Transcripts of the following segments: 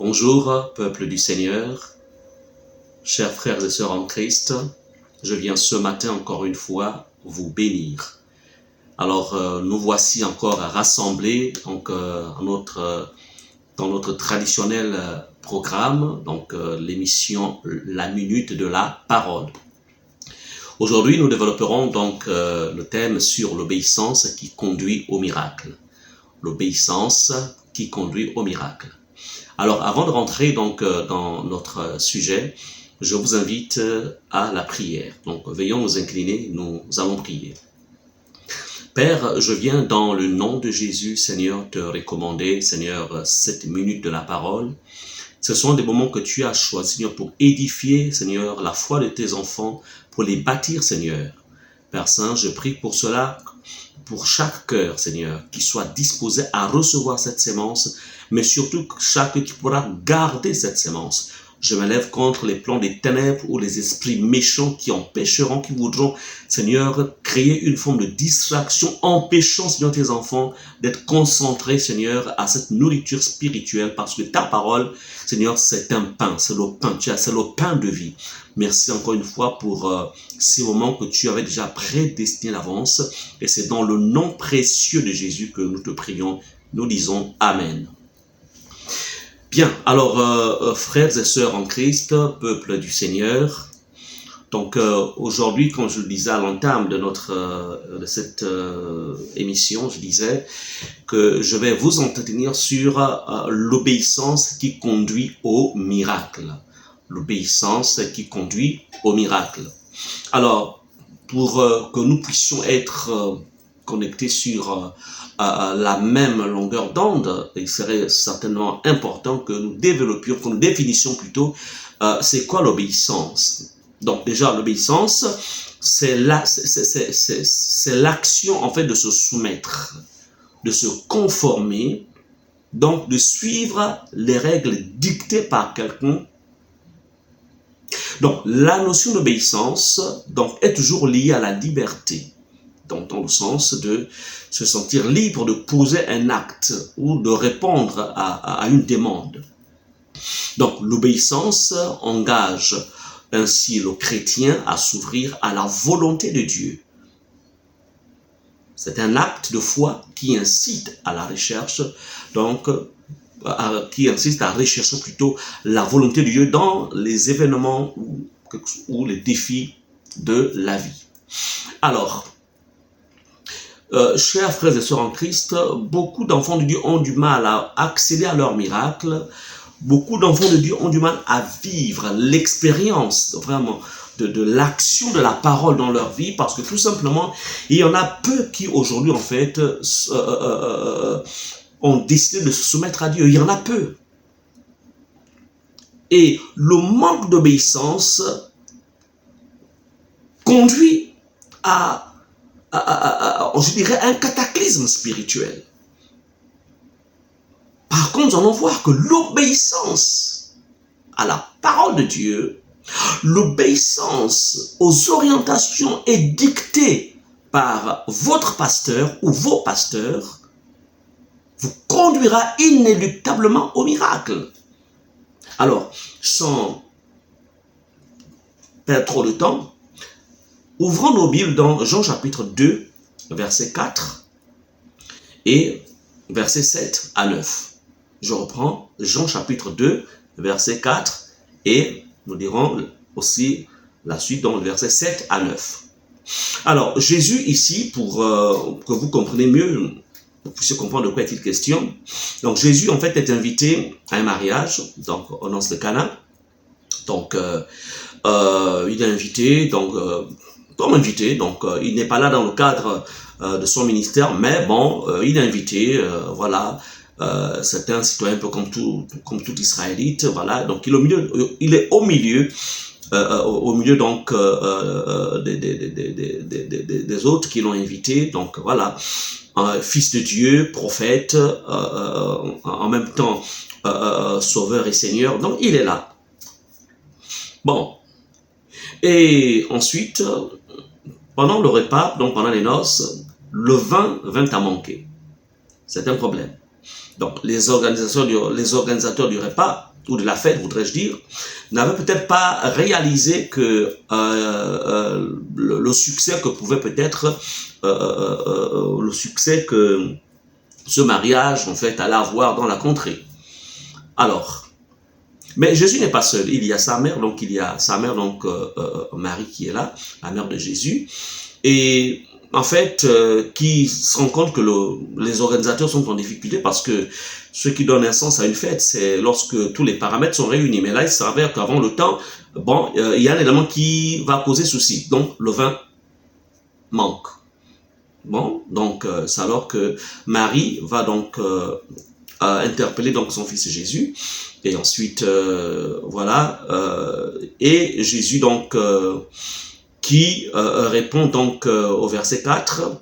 Bonjour, peuple du Seigneur, chers frères et sœurs en Christ, je viens ce matin encore une fois vous bénir. Alors, nous voici encore rassemblés donc, dans notre traditionnel programme, donc l'émission La Minute de la Parole. Aujourd'hui, nous développerons donc le thème sur l'obéissance qui conduit au miracle. L'obéissance qui conduit au miracle. Alors, avant de rentrer donc dans notre sujet, je vous invite à la prière. Donc, veillons nous incliner, nous allons prier. Père, je viens dans le nom de Jésus, Seigneur, te recommander, Seigneur, cette minute de la parole. Ce sont des moments que tu as choisis, Seigneur, pour édifier, Seigneur, la foi de tes enfants, pour les bâtir, Seigneur. Père Saint, je prie pour cela, pour chaque cœur, Seigneur, qui soit disposé à recevoir cette sémence, mais surtout chaque qui pourra garder cette sémence. Je me lève contre les plans des ténèbres ou les esprits méchants qui empêcheront, qui voudront, Seigneur, créer une forme de distraction, empêchant, Seigneur, tes enfants d'être concentrés, Seigneur, à cette nourriture spirituelle, parce que ta parole, Seigneur, c'est un pain, c'est le pain, c'est le pain de vie. Merci encore une fois pour ces moments que tu avais déjà prédestinés d'avance, et c'est dans le nom précieux de Jésus que nous te prions. Nous disons Amen. Bien, alors frères et sœurs en Christ, peuple du Seigneur, donc aujourd'hui, comme je le disais à l'entame de cette émission, je disais que je vais vous entretenir sur l'obéissance qui conduit au miracle. L'obéissance qui conduit au miracle. Alors, pour que nous puissions être connectés sur la même longueur d'onde, il serait certainement important que nous développions, que nous définissions plutôt, c'est quoi l'obéissance. Donc déjà, l'obéissance, c'est l'action en fait de se soumettre, de se conformer, donc de suivre les règles dictées par quelqu'un. Donc la notion d'obéissance donc est toujours liée à la liberté. Donc, dans le sens de se sentir libre de poser un acte ou de répondre à une demande. Donc, l'obéissance engage ainsi le chrétien à s'ouvrir à la volonté de Dieu. C'est un acte de foi qui incite à la recherche, donc, qui insiste à rechercher plutôt la volonté de Dieu dans les événements ou les défis de la vie. Alors, chers frères et sœurs en Christ, beaucoup d'enfants de Dieu ont du mal à accéder à leur miracle. Beaucoup d'enfants de Dieu ont du mal à vivre l'expérience vraiment de l'action de la parole dans leur vie, parce que tout simplement, il y en a peu qui aujourd'hui en fait ont décidé de se soumettre à Dieu. Il y en a peu. Et le manque d'obéissance conduit à je dirais, un cataclysme spirituel. Par contre, nous allons voir que l'obéissance à la parole de Dieu, l'obéissance aux orientations est dictée par votre pasteur ou vos pasteurs, vous conduira inéluctablement au miracle. Alors, sans perdre trop de temps, ouvrons nos Bibles dans Jean chapitre 2, verset 4 et verset 7 à 9. Je reprends Jean chapitre 2, verset 4 et nous dirons aussi la suite dans le verset 7 à 9. Alors, Jésus ici, pour que vous compreniez mieux, vous puissiez comprendre de quoi est-il question. Donc, Jésus en fait est invité à un mariage, donc aux noces de Cana. Donc, il est invité, donc... comme invité, donc il n'est pas là dans le cadre de son ministère, mais bon, il est invité, voilà, c'est un citoyen un peu comme tout Israélite, voilà, donc il est au milieu donc des autres qui l'ont invité, donc voilà, fils de Dieu, prophète, en même temps sauveur et seigneur, donc il est là. Bon, et ensuite, pendant le repas, donc pendant les noces, le vin vint à manquer. C'est un problème. Donc les organisateurs du repas ou de la fête, voudrais-je dire, n'avait peut-être pas réalisé que le succès que pouvait peut-être, le succès que ce mariage, en fait, allait avoir dans la contrée. Alors, mais Jésus n'est pas seul, il y a sa mère, donc Marie qui est là, la mère de Jésus, et en fait, qui se rend compte que les organisateurs sont en difficulté parce que ce qui donne un sens à une fête, c'est lorsque tous les paramètres sont réunis. Mais là, il s'avère qu'avant le temps, bon, il y a un élément qui va causer souci. Donc, le vin manque. Bon, donc, c'est alors que Marie va donc interpeller donc son fils Jésus. Et ensuite, voilà. Et Jésus, donc, qui répond donc au verset 4.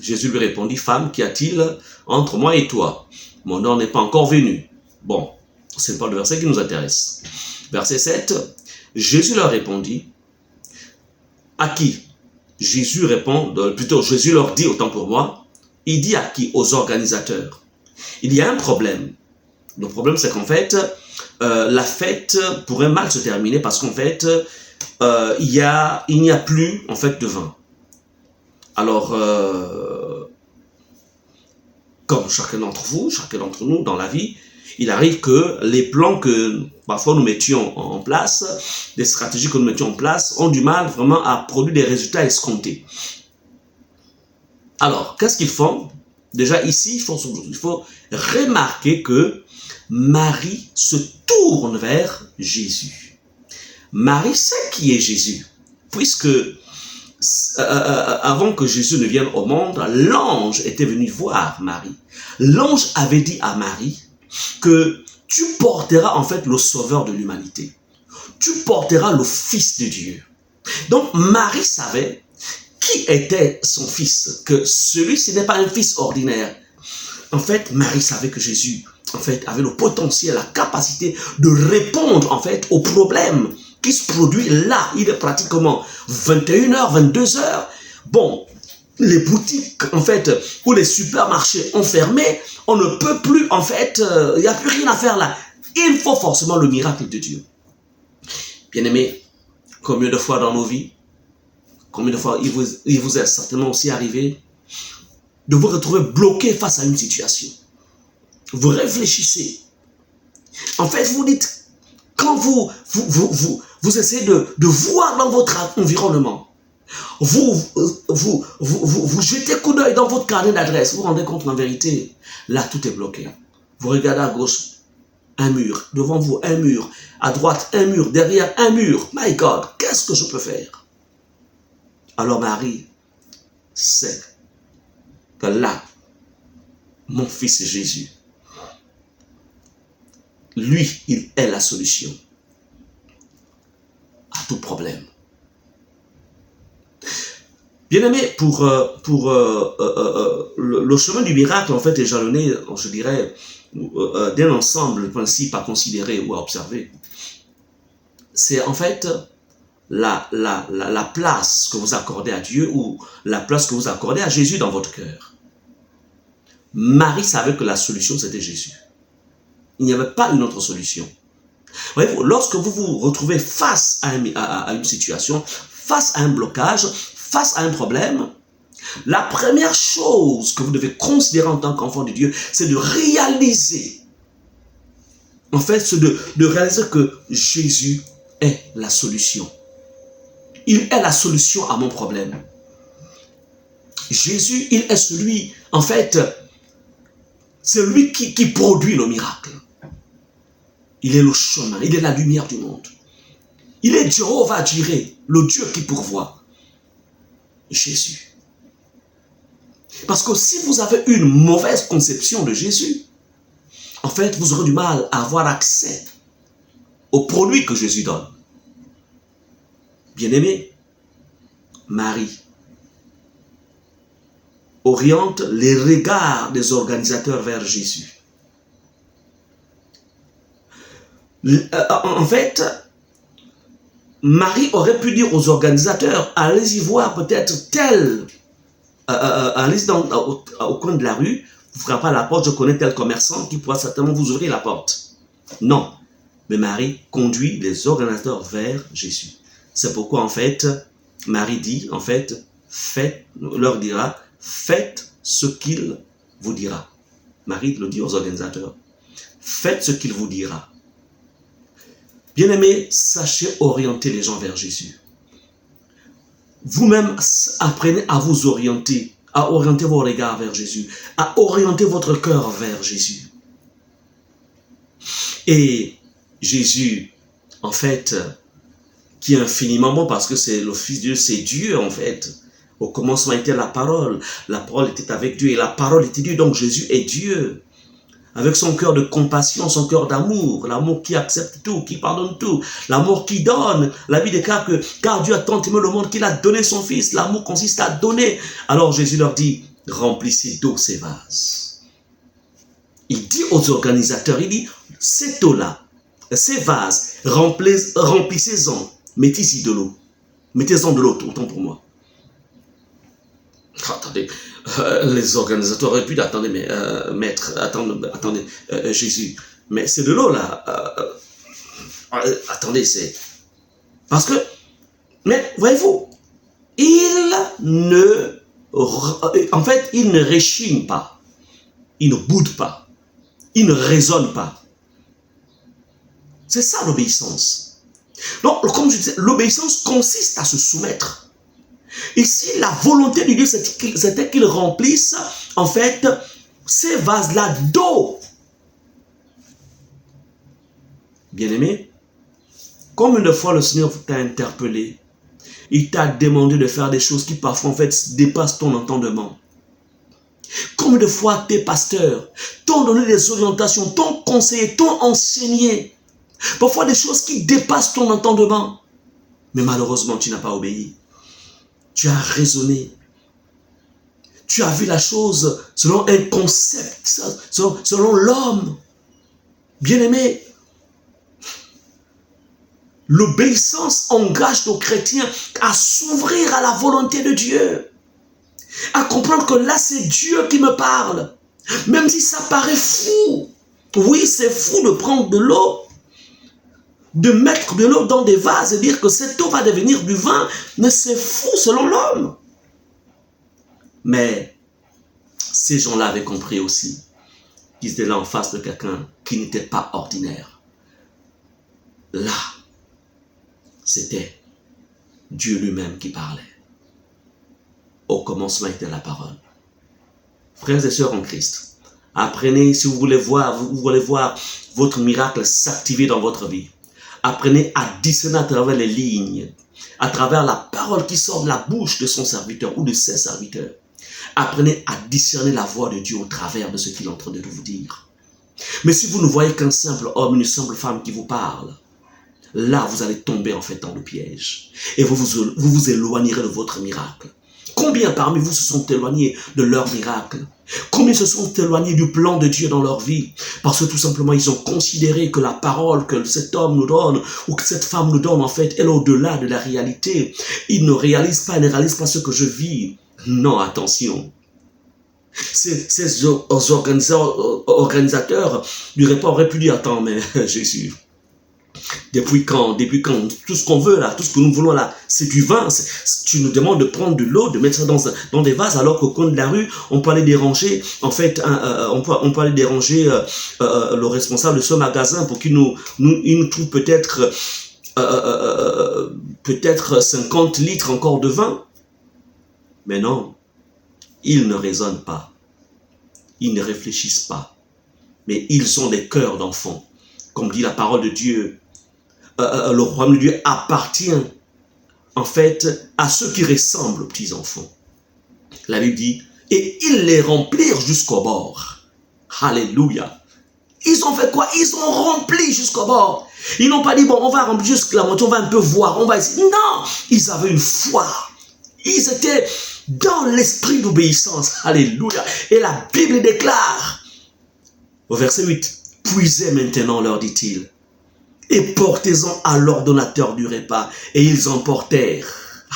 Jésus lui répondit, « Femme, qu'y a-t-il entre moi et toi? Mon heure n'est pas encore venue. » Bon, ce n'est pas le verset qui nous intéresse. Verset 7, Jésus leur répondit, à qui? Jésus répond, plutôt Jésus leur dit, autant pour moi, il dit à qui? Aux organisateurs. Il y a un problème. Le problème, c'est qu'en fait, la fête pourrait mal se terminer parce qu'en fait, il n'y a plus en fait de vin. Alors, comme chacun d'entre vous, chacun d'entre nous dans la vie, il arrive que les plans que parfois nous mettions en place, des stratégies que nous mettions en place, ont du mal vraiment à produire des résultats escomptés. Alors, qu'est-ce qu'ils font? Déjà ici, il faut remarquer que Marie se tourne vers Jésus. Marie sait qui est Jésus, puisque avant que Jésus ne vienne au monde, l'ange était venu voir Marie. L'ange avait dit à Marie que tu porteras en fait le sauveur de l'humanité. Tu porteras le Fils de Dieu. Donc Marie savait qui était son fils, que celui-ci n'est pas un fils ordinaire. En fait, Marie savait que Jésus en fait avait le potentiel, la capacité de répondre en fait aux problèmes qui se produit là. Il est pratiquement 21h, 22h. Bon, les boutiques, en fait, ou les supermarchés ont fermé. On ne peut plus, en fait, il n'y a plus rien à faire là. Il faut forcément le miracle de Dieu. Bien-aimés, combien de fois dans nos vies, combien de fois il vous est certainement aussi arrivé de vous retrouver bloqué face à une situation. Vous réfléchissez. En fait, vous dites, quand vous essayez de voir dans votre environnement, vous jetez coup d'œil dans votre carnet d'adresse, vous vous rendez compte qu'en vérité, là tout est bloqué. Vous regardez à gauche, un mur, devant vous un mur, à droite un mur, derrière un mur. My God, qu'est-ce que je peux faire? Alors Marie sait que là, mon fils Jésus, lui, il est la solution à tout problème. Bien-aimé, pour le chemin du miracle, en fait, est jalonné, je dirais, d'un ensemble de principes à considérer ou à observer. C'est en fait la place que vous accordez à Dieu ou la place que vous accordez à Jésus dans votre cœur. Marie savait que la solution, c'était Jésus. Il n'y avait pas une autre solution. Voyez-vous, lorsque vous vous retrouvez face à une situation, face à un blocage, face à un problème, la première chose que vous devez considérer en tant qu'enfant de Dieu, c'est de réaliser, en fait, c'est de réaliser que Jésus est la solution. Il est la solution à mon problème. Jésus, il est celui, en fait, c'est lui qui produit le miracle. Il est le chemin, il est la lumière du monde. Il est Jéhovah Jireh, le Dieu qui pourvoit. Jésus. Parce que si vous avez une mauvaise conception de Jésus, en fait, vous aurez du mal à avoir accès aux produits que Jésus donne. Bien-aimé, Marie oriente les regards des organisateurs vers Jésus. En fait, Marie aurait pu dire aux organisateurs, allez-y voir peut-être tel, allez-y au coin de la rue, vous frappez à la porte, je connais tel commerçant qui pourra certainement vous ouvrir la porte. Non, Mais Marie conduit les organisateurs vers Jésus. C'est pourquoi, en fait, Marie dit, en fait, leur dira, faites ce qu'il vous dira. Marie le dit aux organisateurs. Faites ce qu'il vous dira. Bien-aimés, sachez orienter les gens vers Jésus. Vous-même, apprenez à vous orienter, à orienter vos regards vers Jésus, à orienter votre cœur vers Jésus. Et Jésus, en fait, qui est infiniment bon parce que c'est le Fils de Dieu, c'est Dieu, en fait. Au commencement était la parole était avec Dieu et la parole était Dieu, donc Jésus est Dieu. Avec son cœur de compassion, son cœur d'amour, l'amour qui accepte tout, qui pardonne tout, l'amour qui donne. La Bible déclare que car Dieu a tant aimé le monde qu'il a donné son Fils, l'amour consiste à donner. Alors Jésus leur dit, remplissez d'eau ces vases. Il dit aux organisateurs, il dit, cette eau-là, ces vases, remplissez-en, mettez-y de l'eau. Mettez-en de l'eau, autant pour moi. Attendez, les organisateurs auraient pu dire, attendez, mais maître, attendez, Jésus, mais c'est de l'eau là. Attendez, c'est... Parce que, mais voyez-vous, en fait, il ne réchigne pas, il ne boude pas, il ne raisonne pas. C'est ça l'obéissance. Donc, comme je disais, l'obéissance consiste à se soumettre. Ici, la volonté de Dieu, c'était qu'il remplisse, en fait, ces vases-là d'eau. Bien-aimé, combien de fois le Seigneur t'a interpellé? Il t'a demandé de faire des choses qui parfois, en fait, dépassent ton entendement. Combien de fois tes pasteurs t'ont donné des orientations, t'ont conseillé, t'ont enseigné. Parfois des choses qui dépassent ton entendement. Mais malheureusement, tu n'as pas obéi. Tu as raisonné. Tu as vu la chose selon un concept, selon l'homme. Bien-aimé, l'obéissance engage nos chrétiens à s'ouvrir à la volonté de Dieu. À comprendre que là, c'est Dieu qui me parle. Même si ça paraît fou. Oui, c'est fou de prendre de l'eau, de mettre de l'eau dans des vases et dire que cette eau va devenir du vin, mais c'est fou selon l'homme. Mais ces gens-là avaient compris aussi qu'ils étaient là en face de quelqu'un qui n'était pas ordinaire. Là, c'était Dieu lui-même qui parlait. Au commencement était la parole. Frères et sœurs en Christ, apprenez, si vous voulez voir votre miracle s'activer dans votre vie. Apprenez à discerner à travers les lignes, à travers la parole qui sort de la bouche de son serviteur ou de ses serviteurs. Apprenez à discerner la voix de Dieu au travers de ce qu'il est en train de vous dire. Mais si vous ne voyez qu'un simple homme, une simple femme qui vous parle, là vous allez tomber en fait dans le piège. Et vous vous éloignerez de votre miracle. Combien parmi vous se sont éloignés de leur miracle? Combien se sont éloignés du plan de Dieu dans leur vie? Parce que tout simplement, ils ont considéré que la parole que cet homme nous donne ou que cette femme nous donne, en fait, elle est au-delà de la réalité. Ils ne réalisent pas ce que je vis. Non, attention. Ces organisateurs du repas auraient pu dire, attends, mais Jésus... Depuis quand tout ce qu'on veut là, tout ce que nous voulons là, c'est du vin. Tu nous demandes de prendre de l'eau, de mettre ça dans des vases, alors qu'au coin de la rue, on peut aller déranger, en fait, on peut aller déranger le responsable de ce magasin pour qu'il nous trouve peut-être 50 litres encore de vin. Mais non, ils ne raisonnent pas, ils ne réfléchissent pas, mais ils ont des cœurs d'enfants. Comme dit la parole de Dieu, le royaume de Dieu appartient en fait à ceux qui ressemblent aux petits enfants. La Bible dit, et ils les remplirent jusqu'au bord. Alléluia. Ils ont fait quoi? Ils ont rempli jusqu'au bord. Ils n'ont pas dit, bon, on va remplir jusqu'à la moitié, on va un peu voir, on va essayer. Non, ils avaient une foi. Ils étaient dans l'esprit d'obéissance. Alléluia. Et la Bible déclare, au verset 8, puisez maintenant, leur dit-il, et portez-en à l'ordonnateur du repas. Et ils emportèrent.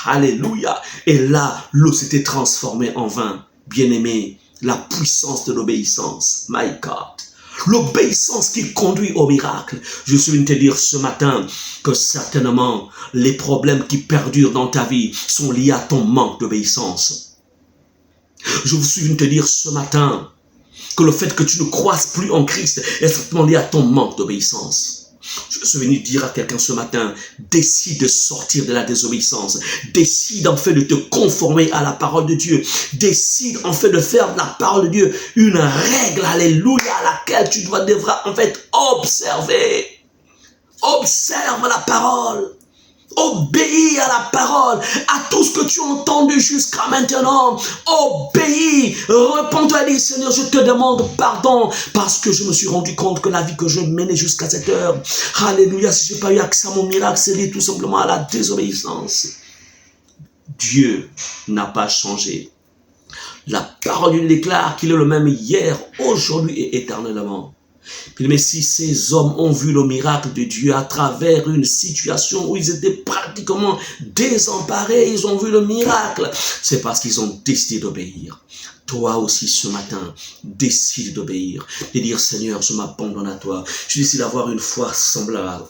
Alléluia. Et là, l'eau s'était transformée en vin. Bien-aimé, la puissance de l'obéissance. My God. L'obéissance qui conduit au miracle. Je suis venu te dire ce matin que certainement les problèmes qui perdurent dans ta vie sont liés à ton manque d'obéissance. Je suis venu te dire ce matin que le fait que tu ne croises plus en Christ est certainement lié à ton manque d'obéissance. Je suis venu dire à quelqu'un ce matin, décide de sortir de la désobéissance, décide en fait de te conformer à la parole de Dieu, décide en fait de faire de la parole de Dieu une règle, alléluia, à laquelle tu devras en fait observer. Observe la parole. Obéis à la parole, à tout ce que tu as entendu jusqu'à maintenant. Obéis, repens-toi et dis, Seigneur, je te demande pardon parce que je me suis rendu compte que la vie que je menais jusqu'à cette heure, alléluia, si je n'ai pas eu accès à mon miracle, c'est lié tout simplement à la désobéissance. Dieu n'a pas changé. La parole lui déclare qu'il est le même hier, aujourd'hui et éternellement. Mais si ces hommes ont vu le miracle de Dieu à travers une situation où ils étaient pratiquement désemparés, ils ont vu le miracle, c'est parce qu'ils ont décidé d'obéir. Toi aussi ce matin, décide d'obéir, de dire Seigneur, je m'abandonne à toi, je décide d'avoir une foi semblable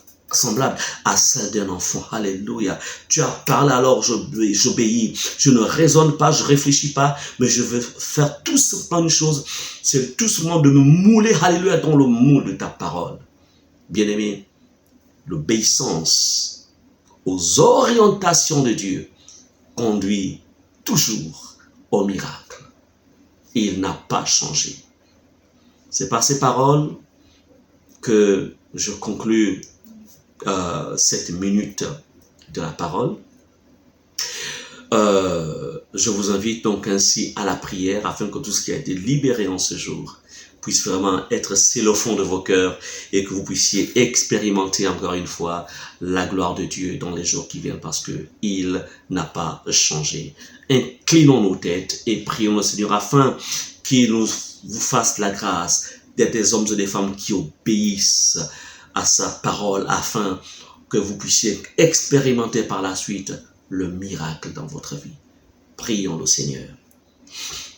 à celle d'un enfant. Alléluia. Tu as parlé, alors j'obéis. Je ne raisonne pas, je ne réfléchis pas, mais je veux faire tout simplement une chose, c'est tout simplement de me mouler, alléluia, dans le moule de ta parole. Bien-aimé, l'obéissance aux orientations de Dieu conduit toujours au miracle. Il n'a pas changé. C'est par ces paroles que je conclue cette minute de la parole. Je vous invite donc ainsi à la prière afin que tout ce qui a été libéré en ce jour puisse vraiment être scellé au fond de vos cœurs et que vous puissiez expérimenter encore une fois la gloire de Dieu dans les jours qui viennent parce qu'il n'a pas changé. Inclinons nos têtes et prions le Seigneur afin qu'il vous fasse la grâce d'être des hommes et des femmes qui obéissent à sa parole afin que vous puissiez expérimenter par la suite le miracle dans votre vie. Prions le Seigneur.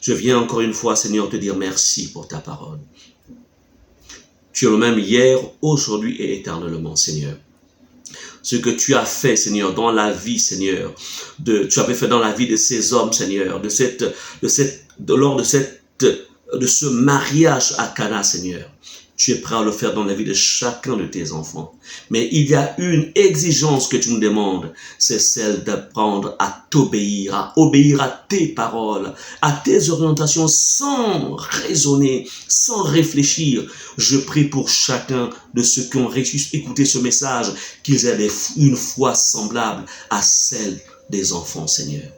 Je viens encore une fois, Seigneur, te dire merci pour ta parole. Tu es le même hier, aujourd'hui et éternellement, Seigneur. Ce que tu as fait, Seigneur, dans la vie, Seigneur, tu avais fait dans la vie de ces hommes, Seigneur, lors de ce mariage à Cana, Seigneur. Tu es prêt à le faire dans la vie de chacun de tes enfants. Mais il y a une exigence que tu nous demandes, c'est celle d'apprendre à t'obéir, à obéir à tes paroles, à tes orientations sans raisonner, sans réfléchir. Je prie pour chacun de ceux qui ont réussi à écouter ce message, qu'ils aient une foi semblable à celle des enfants, Seigneur.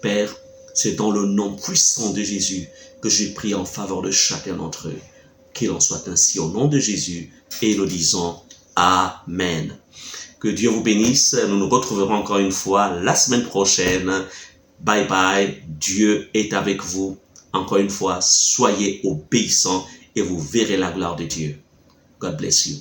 Père, c'est dans le nom puissant de Jésus que je prie en faveur de chacun d'entre eux. Qu'il en soit ainsi au nom de Jésus et nous disons Amen. Que Dieu vous bénisse. Nous nous retrouverons encore une fois la semaine prochaine. Bye bye. Dieu est avec vous. Encore une fois, soyez obéissants et vous verrez la gloire de Dieu. God bless you.